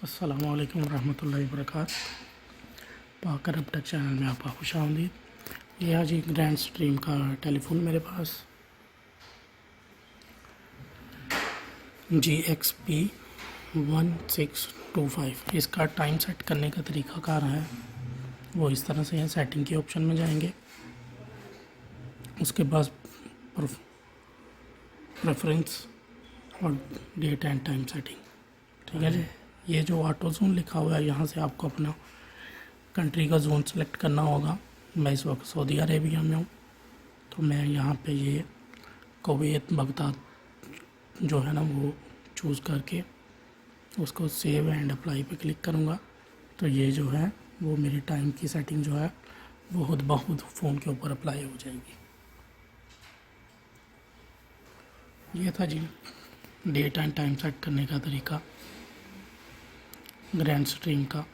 अस्सलामुअलैकुम रहमतुल्लाहि वबरकातुहू। पाक अरब टेक चैनल में आपका खुशामदीद। यह आज ग्रैंड स्ट्रीम का टेलीफोन मेरे पास GXP1625। इसका टाइम सेट करने का तरीका कार है वो इस तरह से है। सेटिंग के ऑप्शन में जाएंगे, उसके बाद प्रेफरेंस और डेट एंड टाइम सेटिंग। ठीक है जी। ये जो ऑटो जोन लिखा हुआ है, यहाँ से आपको अपना कंट्री का जोन सेलेक्ट करना होगा। मैं इस वक्त सऊदी अरेबिया में हूँ, तो मैं यहाँ पे ये कुवैत बगदाद जो है ना वो चूज़ करके उसको सेव एंड अप्लाई पे क्लिक करूँगा। तो ये जो है वो मेरी टाइम की सेटिंग जो है वो खुद ब खुद फ़ोन के ऊपर अप्लाई हो जाएगी। ये था जी डेट एंड टाइम सेट करने का तरीका ग्रैंड स्ट्रीम का।